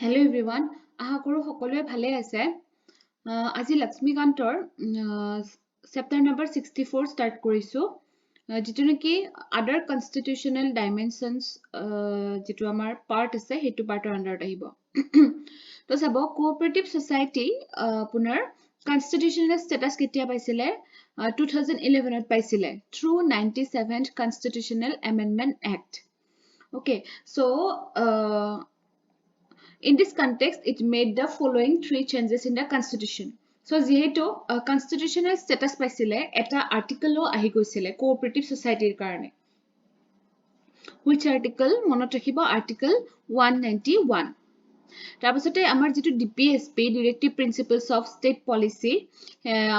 Hello everyone. আশা কৰো সকলোৱে ভালে আছে। আজি লক্ষ্মীকান্তৰ চেপ্টাৰ নম্বৰ 64 ষ্টাৰ্ট কৰিছো। যিটো নেকি আদাৰ কনষ্টিটিউচনেল ডাইমেনশ্যনছ যিটো আমাৰ পাৰ্ট আছে সেইটো পাৰ্টৰ আণ্ডাৰত আহিব। তো চাব কোঅপাৰেটিভ ছ'চাইটি আপোনাৰ কনষ্টিটিউচনেল ষ্টেটাছ কেতিয়া পাইছিলে 2011ত পাইছিলে through 97th constitutional amendment act. Okay, so in this context, it made the following three changes in the constitution. So, যিহেতু constitutional status পাইছিলে, এটা article আহি গৈছিলে cooperative society কাৰণে. Which article? মনত ৰাখিব article 191. তাৰপিছতে আমাৰ যিটো DPSP, Directive Principles of State Policy,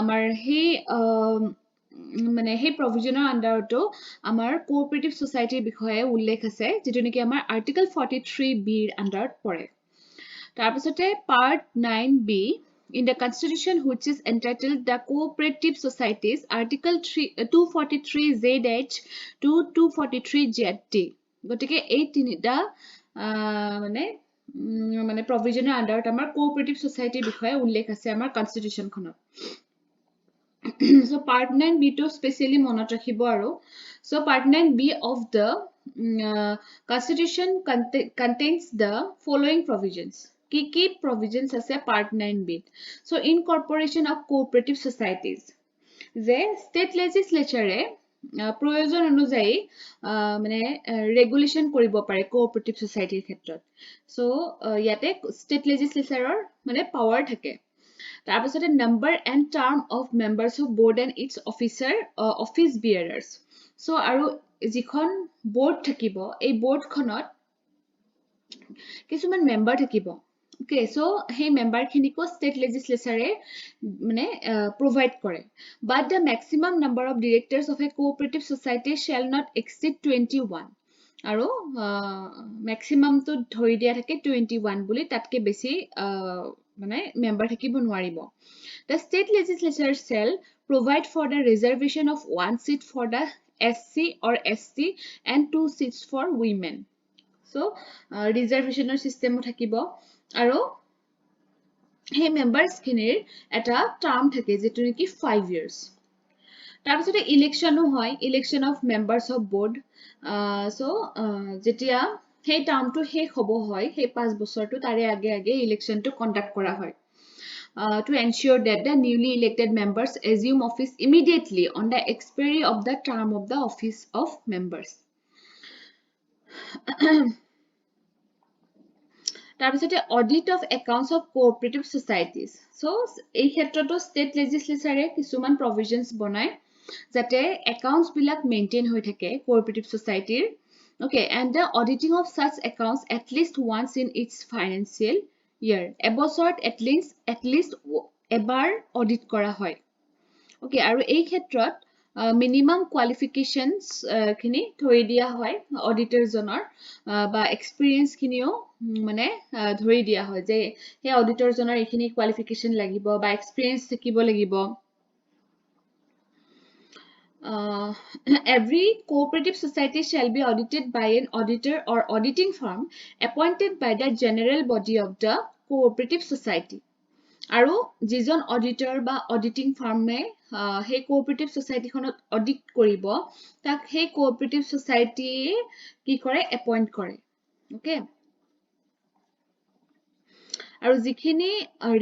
আমাৰ সেই provisionৰ আণ্ডাৰতো আমাৰ cooperative society বিষয়ে উল্লেখ আছে, যিটো নেকি আমাৰ article 43B আণ্ডাৰত পৰে। তাৰপিছতে part 9B in the constitution which is entitled the cooperative societies article 243ZH to 243ZT গতিকে এই তিনিটা মানে provisionৰ আণ্ডাৰত আমাৰ cooperative society বিষয়ে উল্লেখ আছে আমাৰ constitutionখনত। So part 9B to specially মনত ৰাখিব আৰু so part 9B of the constitution contains the following provisions. কি provisions আছে part 9B. So incorporation of cooperative societies. যে state legislature প্ৰয়োজন অনুযায়ী মানে ৰেগুলেশ্যন কৰিব পাৰে cooperative societyৰ ক্ষেত্ৰত। So ইয়াতে state legislatureৰ মানে power থাকে। তাৰপিছতে number and term of members of board and its office bearers. So আৰু যিখন board থাকিব এই boardখনত কিছুমান member থাকিব। Okay, so hey member খিনিকো state legislature মানে provide কৰে। But the maximum number of directors of a cooperative society shall not exceed 21. আৰু maximum to ধৰি দিয়া থাকে 21 বুলি তাতকে বেছি মানে member থাকিব নোৱাৰিব। The state legislature shall provide for the reservation of 1 seat for the SC or ST and 2 seats for women. So reservation system থাকিব আৰু সেই members খিনিৰ এটা term থাকে যেটো নেকি 5 years তাৰপিছতে ইলেকশনো হয় election of members of board so যেতিয়া সেই টাৰ্মটো শেষ হ'ব হয় সেই 5 বছৰটো তাৰে আগে ইলেকশনটো কন্ডাক্ট কৰা হয় to ensure that the newly elected members assume office immediately on the expiry of the term of the office of members তাৰপিছতে audit of accounts of cooperative societies so এই ক্ষেত্ৰতো state legislature কিছুমান provisions বনায় যাতে accounts বিলাক maintain হৈ থাকে cooperative society okay and the auditing of such accounts at least once in its financial year এবছৰত at least এবাৰ audit কৰা হয় okay আৰু এই ক্ষেত্ৰত minimum qualifications খিনি ধৰি দিয়া হয় auditor জনৰ বা experience খিনিও মানে ধৰি দিয়া হয় যে সেই auditor জনৰ এইখিনি qualification লাগিব বা experience থাকিব লাগিব every cooperative society shall be audited by an auditor or auditing firm appointed by the general body of the cooperative society আৰু যিজন auditor বা auditing firm সেই cooperative society খনত audit কৰিব তাক সেই cooperative society কি কৰে appoint কৰে okay আৰু যিখিনি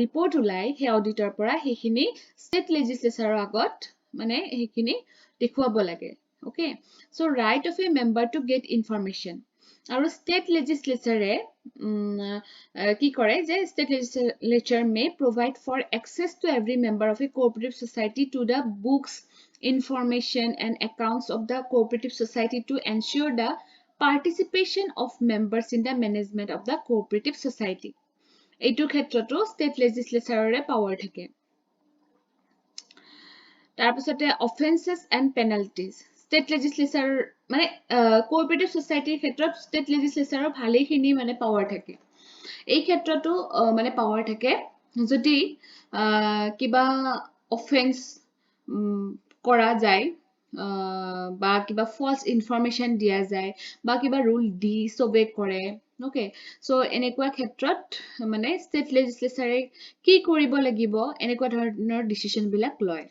report ওলাই সেই auditor পৰা সেইখিনি state legislature আগত মানে সেইখিনি দেখুৱাব লাগে okay so right of a member to get information আৰু state legislature কি কৰে যে state legislature may provide for access to every member of a cooperative society to the books information and accounts of the cooperative society to ensure the participation of members in the management of the cooperative society এইটো ক্ষেত্ৰতো state legislatureৰে power থাকে তাৰপিছতে offenses and penalties state legislature মানে cooperative society ক্ষেত্ৰত state legislature ভালেখিনি মানে power থাকে এই ক্ষেত্ৰতো মানে power থাকে যদি কিবা offense কৰা যায় বা কিবা false information দিয়া যায় বা কিবা rule disobey কৰে Okay, so এনেকুৱা ক্ষেত্ৰত মানে state legislature কি কৰিব লাগিব এনেকুৱা ধৰণৰ ডিসিশন বিলাক লয়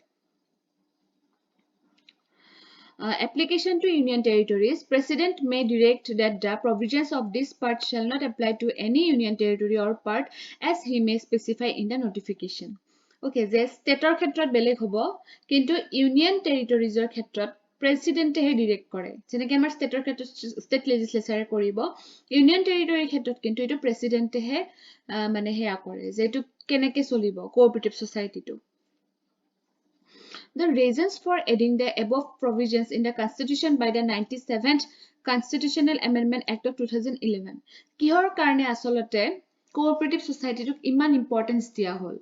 application to union territories, President may direct that the provisions of this part shall not apply to any union territory or part as he may specify in the notification. Okay, the state or khetrat beleg hobo, kintu union territories or khetrat president he direct kore. Jeneke amar state or khetrat state legislature koribo, union territory khetrat kintu itu president he mane he akore. Je itu keneke solibo cooperative society to. The reasons for adding the above provisions in the Constitution by the 97th Constitutional Amendment Act of 2011. Kihor karne asolote cooperative society took iman importance dia hol.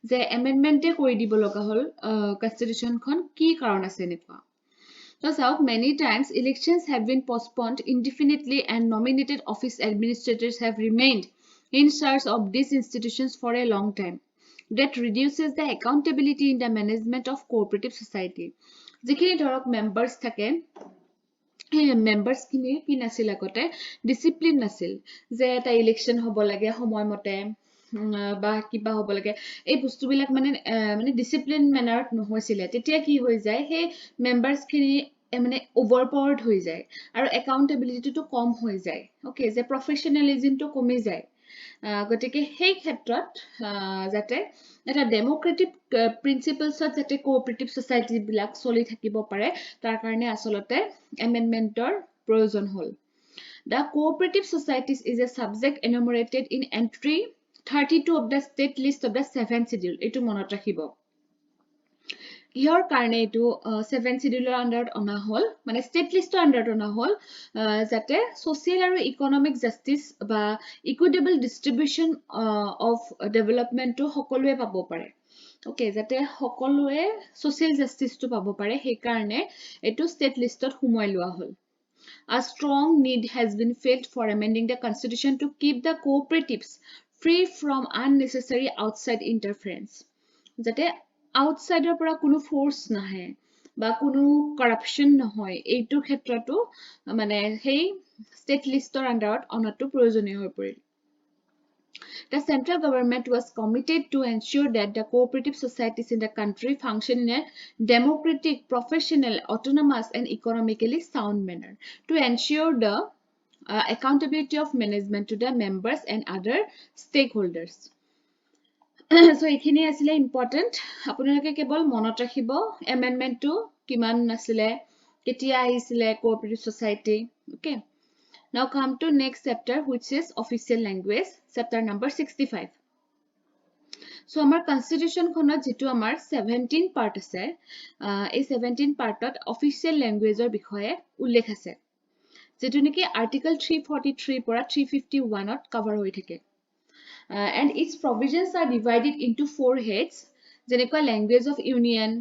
The amendment koi dibo loga hol Constitution khon ki karon ase enekwa. Thus, many times elections have been postponed indefinitely and nominated office administrators have remained in charge of these institutions for a long time. That reduces the accountability in the management of cooperative society. Jikhini dhorok members thake, members kini ki nasil agote discipline nasil. Je eta election hobo lage homoy mote ba kiba hobo lage. Ei bostu bilak mane discipline manner nohoisile. Tetia ki hoi jay he members kini মানে overpowered হৈ যায় আৰু accountability to কম হৈ যায় okay যে professionalism to কমি যায় গতিকে সেই ক্ষেত্ৰত যাতে এটা ডেমোক্ৰেটিক প্ৰিন্সিপলছত যাতে কোঅপাৰেটিভ সোসাইটি বিলাক চলি থাকিব পাৰে তাৰ কাৰণে আসলতে এমেন্ডমেন্টৰ প্ৰয়োজন হ'ল The cooperative societies is a subject enumerated in entry 32 of the state list of the 7th schedule etu monot rakhibo Your karne to 7th schedule under on a whole, মানে state list under on a whole, that social or economic justice ba equitable distribution of development to hokolwe pabo pare. Okay, that hokolwe social justice to pabo pare, he karne eto state list of humoilua hol. A strong need has been felt for amending the constitution to keep the cooperatives free from unnecessary outside interference. That outsider পৰা কোনো force নাহে বা কোনো কৰাপশন নহয় এইটো ক্ষেত্ৰটো মানে সেই স্টেট লিষ্টৰ আন্ডাৰত অনাটো প্ৰয়োজনীয় হৈ পৰিল The central government was committed to ensure that the cooperative societies in the country function in a democratic, professional, autonomous, and economically sound manner to ensure the accountability of management to the members and other stakeholders. So ekhini asile important apunalake kebol monot rakhibo amendment to kiman asile ketia ahisile cooperative society okay now come to next chapter which is official language chapter number 65 so amar constitution khonot jitu amar 17 part ase ei 17 partot official language or bikhoye ullekh ase jitu niki article 343 pora 351 ot cover hoi thake and its provisions are divided into 4 heads jenekwa language of union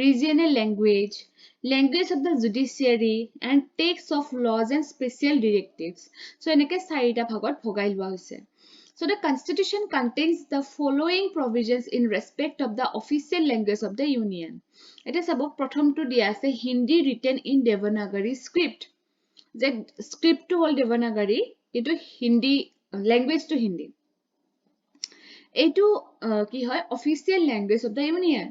regional language language of the judiciary and text of laws and special directives so eneke 4ta bhagot bhogai lua hoise so the constitution contains the following provisions in respect of the official language of the union eta sabok prothom to dia ase hindi written in devanagari script the script to hol devanagari itu hindi language to hindi Eto ki hoy official language of the union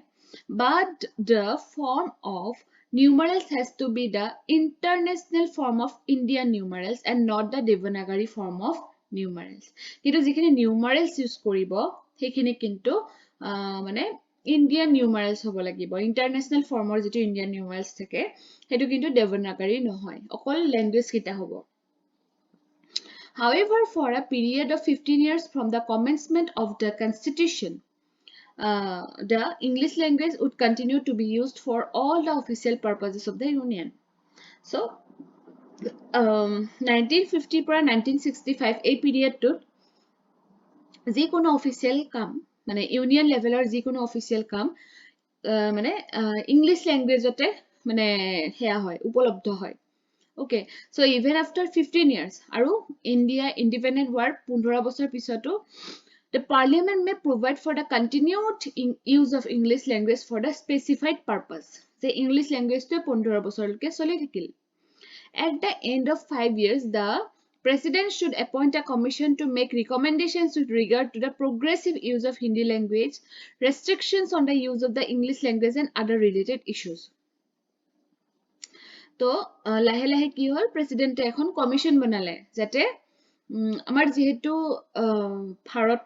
but the form of numerals has to be the international form of Indian numerals and not the Devanagari form of numerals kintu jikhini numerals use koribo hekhini kintu mane Indian numerals hobo lagibo international form or jitu Indian numerals thake hetu kintu Devanagari nohoy okol language kita hobo However, for a period of 15 years from the commencement of the constitution, the English language would continue to be used for all the official purposes of the union. So, 1950 para 1965 a period to ji kono official kam, mane union level or ji kono official kam, mane English language ote mane heya hoy, upolobdho hoy. Okay, so even after 15 years, aru India independent war 15 বছৰ পিছতো the parliament may provide for the continued use of English language for the specified purpose. The English language to 15 বছৰলৈকে চলি থাকিল. At the end of 5 years, the President should appoint a commission to make recommendations with regard to the progressive use of Hindi language, restrictions on the use of the English language and other related issues. তো লাহে লাহে কি হল প্ৰেসিডেন্টে এখন commission বনালে যাতে আমাৰ যেহেতু ভাৰত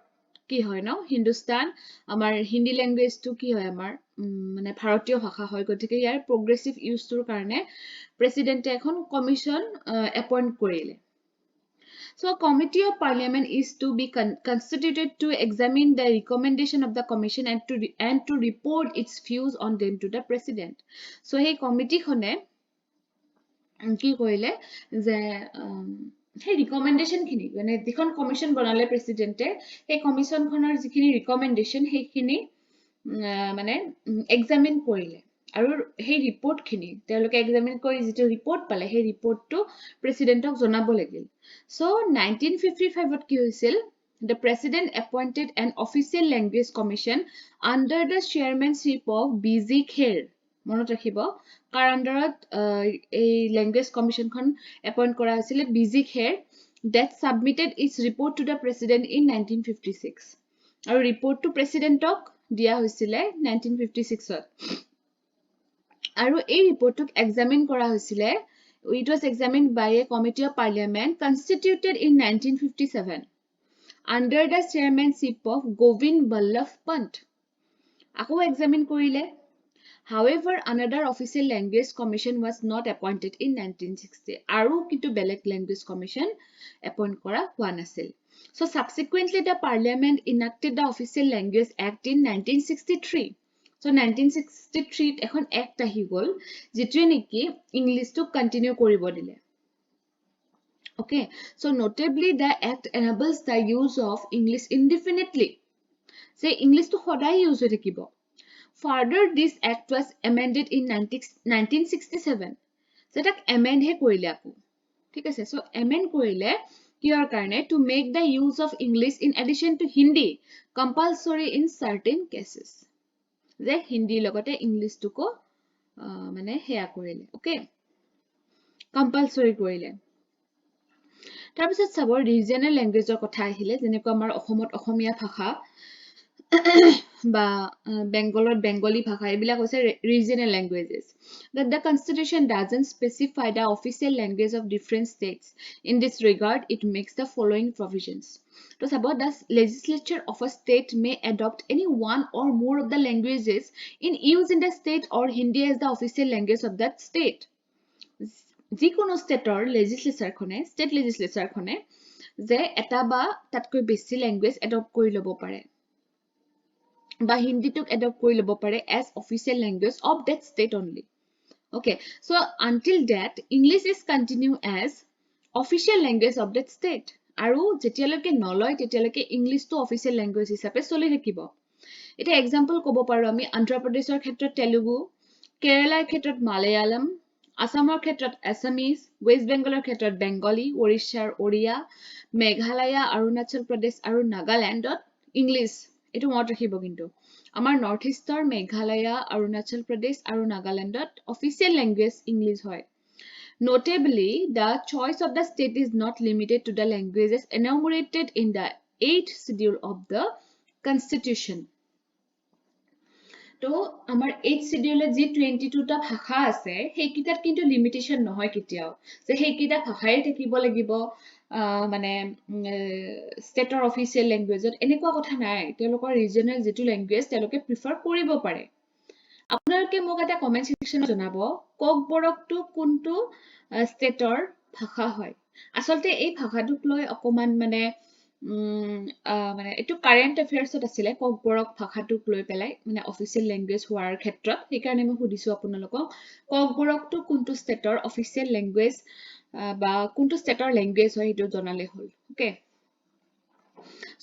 কি হয় ন হিন্দুস্তান আমাৰ হিন্দী ল্যাঙ্গুৱেজটো কি হয় আমাৰ মানে ভাৰতীয় ভাষা হয় গতিকে ইয়াৰ প্ৰগ্ৰেছিভ ইউজটোৰ কাৰণে প্ৰেসিডেন্টে এখন কমিশন এপইন্ট কৰিলে So a committee of parliament is to be constituted to examine the recommendation of the commission and to report its views on them to the president. So hey committee khone কি কৰিলে যে সেই recommendation খিনি মানে যিখন commission বনালে প্ৰেসিডেন্টে সেই commission খনৰ যিখিনি ৰিকমেন্ডেশন সেইখিনি মানে এক্সামিন কৰিলে আৰু সেই ৰিপোৰ্ট খিনি তেওঁলোকে এক্সামিন কৰি যিটো ৰিপোৰ্ট পালে সেই ৰিপোৰ্টটো প্ৰেসিডেন্টক জনাব লাগিল সো 1955 ত কি হৈছিল The president appointed an official language commission under the chairmanship of BZ Kher. মনত ৰাখিব কাৰ আন্ডাৰত এই ল্যাঙ্গুৱেজ কমিশনখন এপইন্ট কৰা হৈছিল BZ Kher that submitted its report to the president in 1956 আৰু ৰিপোৰ্টটো প্ৰেসিডেন্টক দিয়া হৈছিল 1956 ত আৰু এই ৰিপোৰ্টটোক এক্সামিন কৰা হৈছিল It was examined by a committee of parliament constituted in 1957 under the chairmanship of Govind Ballabh Pant. Ako examine korile. However, another official language commission was not appointed in 1960. Aru kitu belek language commission appoint kora hua nasil. So subsequently the parliament enacted the official language act in 1963. So 1963 এখন act ahi gol jitue neki English to continue koribo dile. Okay, so notably the act enables the use of English indefinitely. Say English to hodai use hoi thakibo. Further, this act was amended in 1967. So tak amend he korile aku. Thik ase, so amend korile kiyor karone to make the use of English in addition to Hindi compulsory in certain cases. যে হিন্দি লগতে ইংলিশটো কো মানে হেয়া কৰিলে okay compulsory কৰিলে তাৰ পিছত সব ৰিজনাল ল্যাঙ্গুৱেজৰ কথা আহিলে যেনেকৈ আমাৰ অসমত অসমীয়া ভাষা বা বেংগলত বেংগলী ভাষা এবিলা কৈছে ৰিজনাল ল্যাঙ্গুৱেজেস that the constitution doesn't specify the official language of different states in this regard it makes the following provisions to sabo the legislature of a state may adopt any one or more of the languages in use in the state or Hindi as the official language of that state যিকোনো স্টেটৰ লেজিসলেচাৰ খনে state লেজিসলেচাৰ খনে যে এটা বা তাতকৈ বেছি language adopt কৰি লব পাৰে বা হিন্দীটোক এডপ্ট কৰি লব পাৰে as official language of that state only okay so until that English is continue as official language of that state আৰু যেতিয়ালৈকে নলয় তেতিয়ালৈকে ইংলিশটো অফিচিয়েল ল্যাঙ্গুৱেজ হিচাপে চলি থাকিব এটা এক্সাম্পল ক'ব পাৰো আমি অন্ধ্ৰ প্ৰদেশৰ ক্ষেত্ৰত তেলুগু কেৰালাৰ ক্ষেত্ৰত মালায়ালম আসামৰ ক্ষেত্ৰত Assamese West Bengaলৰ ক্ষেত্ৰত বেংগলী ওড়িশাৰ ওড়িয়া মেঘালয় অৰুণাচল প্ৰদেশ আৰু নাগালেণ্ডত ইংলিশ এটো মনত ৰাখিব কিন্তু আমাৰ নৰ্থ ইষ্টৰ মেঘালয় অৰুণাচল প্ৰদেশ আৰু নাগালেণ্ডত অফিচিয়েল ল্যাঙ্গুৱেজ ইংলিশ হয় Notably, the choice of the state is not limited to the languages enumerated in the 8th schedule of the Constitution. So, our 8th schedule ji 22 ta bhasha ase, hei kitar kintu limitation nohoy kitiao. So, hei kita bhashae thakibo lagibo মানে state or official language এনেকুৱা কথা নাই তেওঁলোকৰ regional যেটো language তেওঁলোকে prefer কৰিব পাৰে আপোনালোকে মোক এটা কমেন্ট সেকশনত জনাব কোকবৰকটো কোনটো ষ্টেটৰ ভাষা হয় আসলতে এই ভাষাটোক লৈ অকমান মানে এটো কাৰেন্ট এফেয়াৰ্ছত আছিল কোকবৰক ভাষাটোক লৈ পেলাই মানে অফিচিয়েল ল্যাঙ্গুৱেজ হোৱাৰ ক্ষেত্ৰত সেই কাৰণে মই সুধিছো আপোনালোকক কোকবৰকটো কোনটো ষ্টেটৰ অফিচিয়েল ল্যাঙ্গুৱেজ বা কোনটো ষ্টেটৰ ল্যাঙ্গুৱেজ হয় এটো জনালে হল okay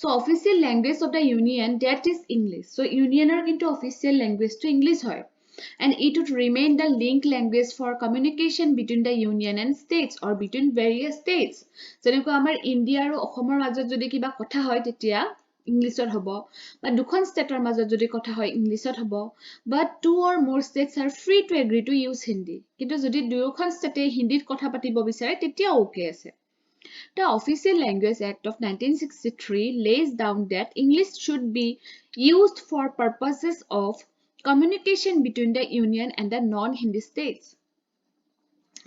So official language of the union that is English. So unionor into official language to English hoy. And it would remain the link language for communication between the union and states or between various states. Jeneko amar India aru Ohomor majot jodi kiba kotha hoy tetia Englishot hobo ba dukhon stateor majot jodi kotha hoy Englishot hobo but two or more states are free to agree to use Hindi. Kintu jodi dukhon state Hindit kotha patibo bisare tetia okay ase. The Official Language Act of 1963 lays down that English should be used for purposes of communication between the Union and the non-Hindi states.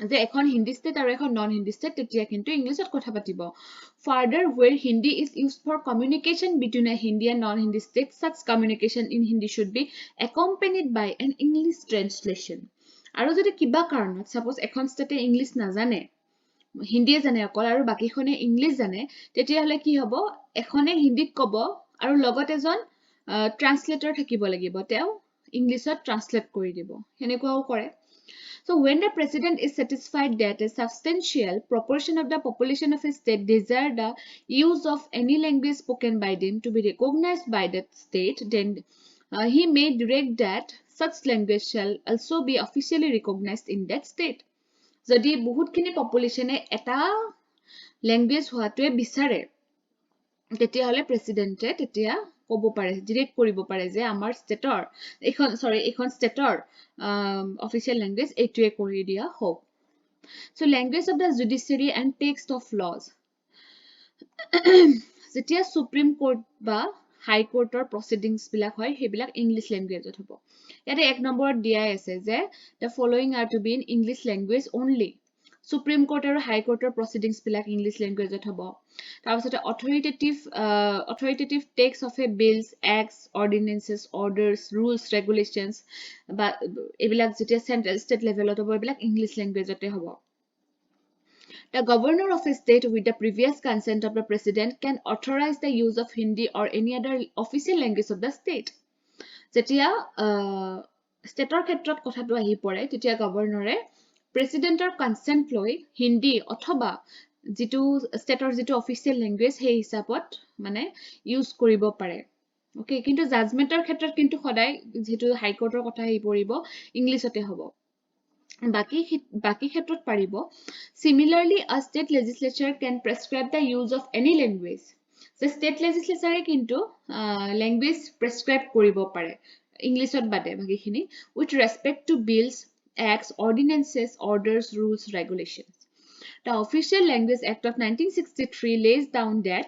যে এখন Hindi state আৰু এখন non Hindi state তেতিয়া কিন্তু ইংলিছত কথা পাতিব further where Hindi is used for communication between a Hindi and non-Hindi states, such communication in Hindi should be accompanied by an English translation. আৰু যদি কিবা কাৰণত suppose এখন ষ্টেটে ইংলিছ নাজানে হিন্দীয়ে জানে অকল আৰু বাকিখনে ইংলিছ জানে তেতিয়াহ'লে কি হ'ব এখনে হিন্দীত ক'ব আৰু লগত এজন ট্ৰান্সলেটৰ থাকিব লাগিব তেওঁ ইংলিছত ট্ৰান্সলেট কৰি দিব হেনেকুৱাও কৰে. So when the president is satisfied that a substantial proportion of the population of a state desire the use of any language spoken by them to be recognized by that state, then he may direct that such language shall also be officially recognized in that state. যদি বহুতখিনি পপুলেশ্যনে এটা language হোৱাটোৱে বিচাৰে তেতিয়াহ'লে প্ৰেচিডেণ্টে তেতিয়া ক'ব পাৰে direct কৰিব পাৰে যে আমাৰ ষ্টেটৰ এইখন ষ্টেটৰ অফিচিয়েল লেংগুৱেজ এইটোৱে কৰি দিয়া হওক. So language of the judiciary and text of laws. যেতিয়া সুপ্ৰিম কোৰ্ট বা হাই কোৰ্টৰ প্ৰচিডিংছ বিলাক হয় সেইবিলাক ইংলিছ লেংগুৱেজত হ'ব. ইয়াতে এক নম্বৰত দিয়াই আছে যে the following are to be in English language only. Supreme court আৰু হাই কোৰ্টৰ প্ৰচিডিংছ বিলাক ইংলিছ লেংগুৱেজত হ'ব. তাৰপিছতে authoritative text of a bills, acts, ordinances, orders, rules, regulations বা এইবিলাক যেতিয়া চেণ্ট্ৰেল ষ্টেট লেভেলত হ'ব এইবিলাক ইংলিছ লেংগুৱেজতে হ'ব. The governor of a state with the previous consent of the president can authorize the use of Hindi or any other official language of the state. যেতিয়া ষ্টেটৰ ক্ষেত্ৰত কথাটো আহি পৰে তেতিয়া গভৰ্ণৰে প্ৰেচিডেণ্টৰ কনচেণ্ট লৈ হিন্দী অথবা যিটো ষ্টেটৰ যিটো অফিচিয়েল লেংগুৱেজ সেই হিচাপত মানে ইউজ কৰিব পাৰে. ওকে কিন্তু জাজমেণ্টৰ ক্ষেত্ৰত কিন্তু সদায় যিটো হাইকোৰ্টৰ কথা আহি পৰিব ইংলিছতে হ'ব. বাকি ক্ষেত্ৰত পাৰিব. Similarly, a state legislature can prescribe the use of any language. The state legislature কিন্তু language prescribe কৰিব পাৰে ইংলিছত বাদে বাকিখিনি with respect to bills, acts, ordinances, orders, rules, regulations. The Official Language Act of 1963 lays down that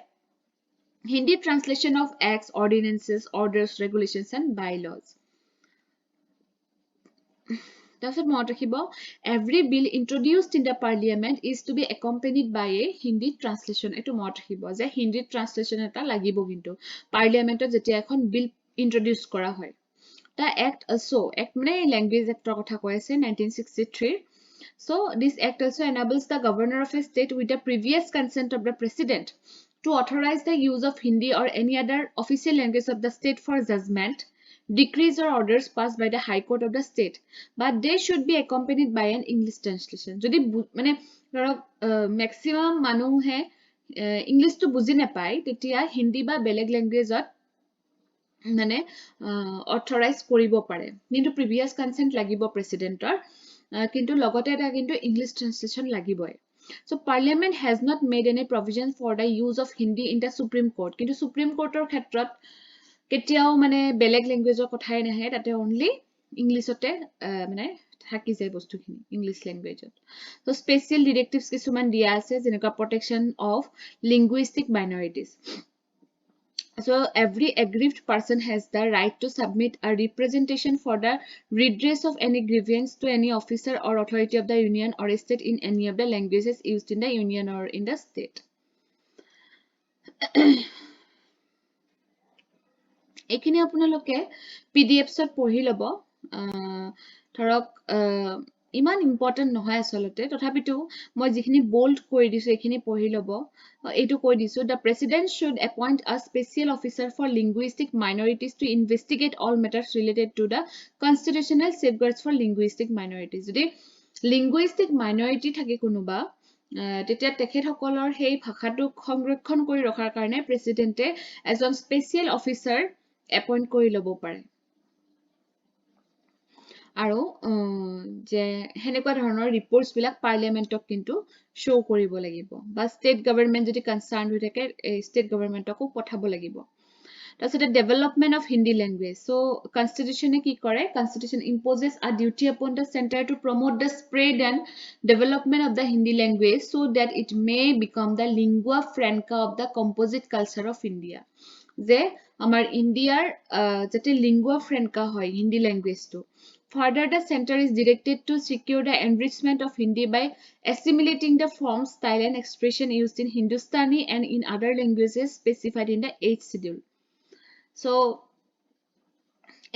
Hindi translation of acts, ordinances, orders, regulations, and bylaws. তাৰপিছত মনত ৰাখিব every bill introduced in the parliament is to be accompanied by a Hindi translation. এইটো মনত ৰাখিব যে Hindi translation এটা লাগিব কিন্তু পাৰ্লিয়ামেণ্টত যেতিয়া এখন বিল ইন্ট্ৰডিউচ কৰা হয়. The act also মানে লেংগুৱেজ এক্টৰ কথা কৈ আছে 1963. So this act also enables the governor of a state with the previous consent of the president to authorize the use of Hindi or any other official language of the state for judgment, decrees or orders passed by the High Court of the state, but they should be accompanied by an English translation. যদি মানে ধৰক maximum মানুহে ইংলিছটো বুজি নাপায় তেতিয়া হিন্দী বা বেলেগ লেংগুৱেজত মানে অথৰাইজ কৰিব পাৰে কিন্তু প্ৰিভিয়াছ কনসেন্ট লাগিব প্ৰেসিডেন্টৰ কিন্তু লগতে এটা কিন্তু ইংলিছ ট্ৰান্সলেচন লাগিবই. So Parliament has not made any provision for the use of Hindi in the Supreme Court. কিন্তু Supreme Courtৰ ক্ষেত্ৰত কেতিয়াও মানে বেলেগ লেংগুৱেজৰ কথাই নাহে তাতে অনলি ইংলিছতে মানে থাকি যায় বস্তুখিনি ইংলিছ লেংগুৱেজত. So special directives কিছুমান দিয়া আছে যেনেকুৱা protection of linguistic minorities. So every aggrieved person has the right to submit a representation for the redress of any grievance to any officer or authority of the union or state in any of the languages used in the union or in the state. এইখিনি আপোনালোকে PDFs পঢ়ি ল'ব ধৰক ইমান important নহয় আসলতে তথাপিতো মই যিখিনি বোল্ড কৰি দিছো এইখিনি পঢ়ি ল'ব এইটো কৈ দিছো the president should appoint a special officer for linguistic minorities to investigate all matters related to the constitutional safeguards for linguistic minorities. যদি linguistic minority থাকে কোনোবা তেতিয়া তেখেতসকলৰ সেই ভাষাটোক সংৰক্ষণ কৰি ৰখাৰ কাৰণে প্ৰেসিডেন্টে এজন স্পেশাল অফিচাৰ এপইন্ট কৰি ল'ব পাৰে আৰু যে হেনেকুৱা ধৰণৰ ৰিপৰ্টছ বিলাক পাৰ্লিয়ামেন্টক কিন্তু শো কৰিব লাগিব বা ষ্টেট গভৰ্ণমেন্ট যদি কনসাৰ্ন হৈ থাকে ষ্টেট গভৰ্ণমেন্টকো পঠাব লাগিব. তাৰপিছতে development of Hindi language. So constitution কি কৰে? Constitution imposes a duty upon the center to promote the spread and development of the Hindi language so that it may become the lingua franca of the composite culture of India. যে আমাৰ ইণ্ডিয়াৰ যাতে lingua franca হয় Hindi ল্যাঙ্গুৱেজটো. Further, the center is directed to secure the enrichment of Hindi by assimilating the form, style, and expression used in Hindustani and in other languages specified in the 8th schedule. So,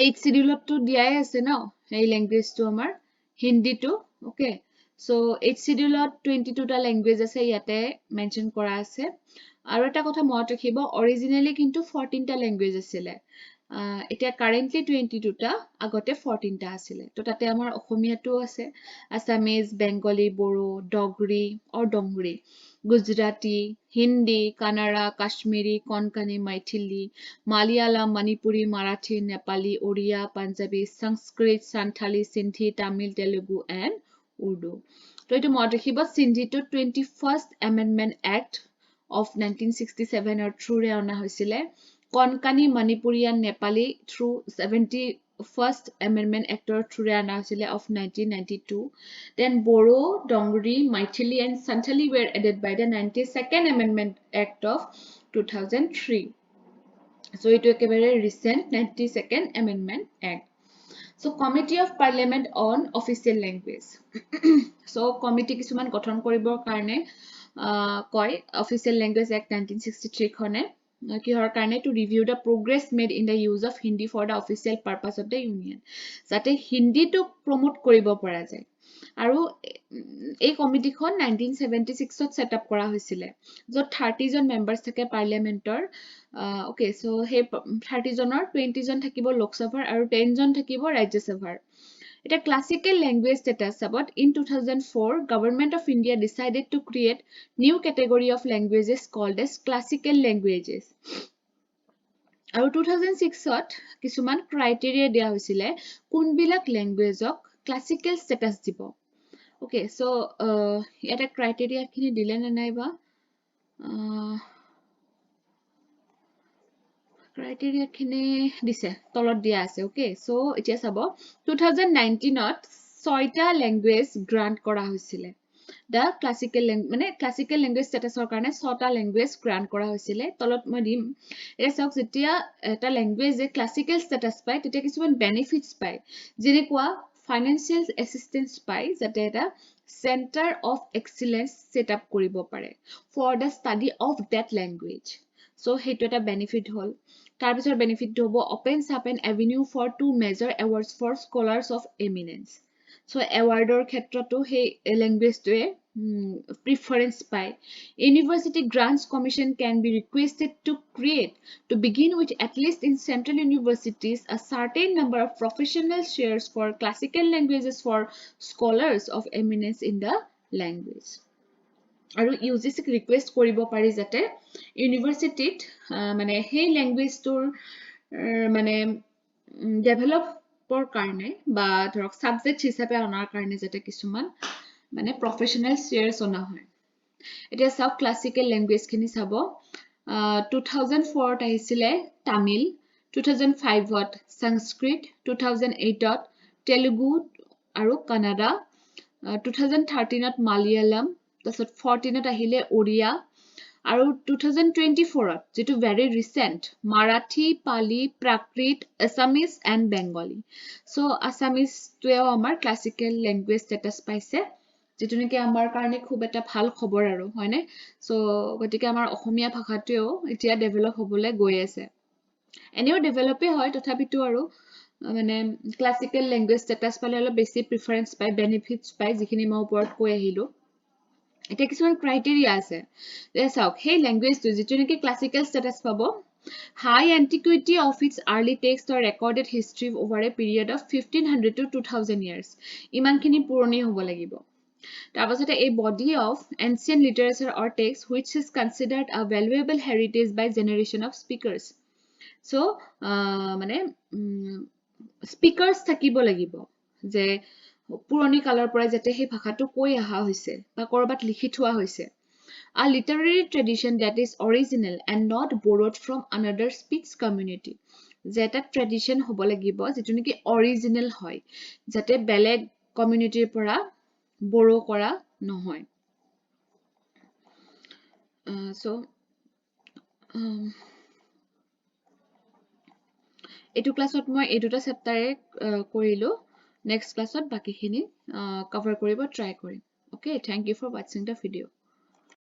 8th schedule to diya ase na ei language to amar Hindi to. Okay. So 8th schedule 22 ta language ase yate mention kora ase. Aru eta kotha mot rakhibo originally kintu 14 ta language asile. Eta currently 22 ta agote 14 ta asile. To tate amar Assamese to ase Assamese, Bengali, Boro, Dogri or Dongri, Gujarati, Hindi, Kannada, Kashmiri, Konkani, Maithili, Malayalam, Manipuri, Marathi, Nepali, Oriya, Punjabi, Sanskrit, Santhali, Sindhi, Tamil, Telugu, and Urdu. So, it is Sindhi to 21st Amendment Act of 1967 or through Reona Hosile, Konkani, Manipuri, and Nepali through 71st Amendment Act or through Reona Hosile of 1992. Then Boro, Dongri, Maithili, and Santhali were added by the 92nd Amendment Act of 2003. So it was a very recent 92nd Amendment Act. So Committee of Parliament on Official Language. So Committee kisuman গঠন কৰিবৰ কাৰণে কয় Official Language Act 1963 খনে কিহৰ কাৰণে to review the progress made in the use of Hindi for the official purpose of the union. যাতে হিন্দী তো promote কৰিব পৰা যায়। আৰু এই কমিটিখন 1976 ত সেট আপ কৰা হৈছিল যত 30 জন মেম্বাৰছ থাকে পাৰ্লিয়ামেন্টৰ ওকে সো হে 30 জনৰ 20 জন থাকিব লোকসভাৰ আৰু 10 জন থাকিব ৰাজ্যসভাৰ এটা classical language status about in 2004 government of India decided to create new category of languages called as classical languages আৰু 2006 ত কিছুমান ক্ৰাইটেৰিয়া দিয়া হৈছিল কোনবিলাক ল্যাঙ্গুৱেজক classical status দিব okay so এটা ক্ৰাইটেৰিয়া খিনি দিলে না নাইবা criteria খিনি দিছে তলত দিয়া আছে okay so এতিয়া চাব 2019 ত 6টা ল্যাঙ্গুৱেজ গ্ৰান্ট কৰা হৈছিল the classical মানে classical language status ৰ কাৰণে 6টা ল্যাঙ্গুৱেজ গ্ৰান্ট কৰা হৈছিল তলত মই দিম এটা চাওক যেতিয়া এটা ল্যাঙ্গুৱেজ classical status পায় তেতিয়া কিছুমান বেনিফিটস পায় যেনেকুৱা financial assistance পায় যাতে এটা center of excellence set up কৰিব পাৰে for the study of that language so হেতু এটা বেনিফিট হল তাৰপিছৰ বেনিফিট হ'ব opens up an avenue for two major awards for scholars of eminence so awardৰ ক্ষেত্ৰতো হে language টোৱে preference পায় university grants commission can be requested to create to begin with at least in central universities a certain number of professional shares for classical languages for scholars of eminence in the language আৰু UGC request কৰিব পাৰি যাতে ইউনিভাৰ্সিটিত মানে সেই ল্যাঙ্গুৱেজটোৰ মানে ডেভেলপৰ কাৰণে বা ধৰক সাবজেক্ট হিচাপে অনাৰ কাৰণে যাতে কিছুমান মানে প্ৰফেশনাল শেয়াৰছ অনা হয় এটা সব ক্লাসিক্যাল ল্যাঙ্গুৱেজ খিনি চাব 2004 ত আহিছিলে তামিল 2005 ত সংস্কৃত 2008 ত তেলুগু আৰু কানাডা 2013 ত মালয়ালম তাছত 14 ত আহিলে ওড়িয়া আৰু 2024 ত যেটো very recent মাৰাঠী পালি প্ৰাকৃত Assamese and Bengali so Assamese তোও আমাৰ classical language status পাইছে যেটো নেকি আমাৰ কাৰণে খুব এটা ভাল খবৰ আৰু হয়নে so গতিকে আমাৰ অসমীয়া ভাষাটোও এতিয়া ডেভেলপ হ'বলৈ গৈ আছে এনেও ডেভেলপে হয় তথাপিতো আৰু মানে classical language status পালে অলপ বেছি প্ৰিফাৰেন্স পায় বেনিফিটস পায় যিখিনি মই ওপৰত কৈ আহিলো এটা কিছুমান ক্ৰাইটেৰিয়া আছে চাওক সেই ল্যাঙ্গুৱেজটো যেটো নেকি ক্লাসিক্যাল স্ট্যাটাস পাব high antiquity of its early text or recorded history over a period of 1500 to 2000 years ইমানখিনি পুৰণি হ'ব লাগিব তাৰপাছতে a body of ancient literature or text which is considered a valuable heritage by generation of speakers so মানে speakers থাকিব লাগিব যে পুৰণি কালৰ পৰা যেতে সেই ভাষাটো কৈ আহা হৈছে বা কৰবাত লিখি থোৱা হৈছে A literary tradition that is original and not borrowed from another speaks community. যে এটা ট্ৰেডিশ্যন হ'ব লাগিব যিটো নেকি অৰিজিনেল হয়, যাতে বেলেগ কমিউনিটিৰ পৰা বৰো কৰা নহয়। So এইটো ক্লাছত মই এই দুটা চেপ্টাৰে কৰিলো। নেক্সট ক্লাছত বাকিখিনি কভাৰ কৰিব ট্ৰাই কৰিম। Okay, thank you for watching the video.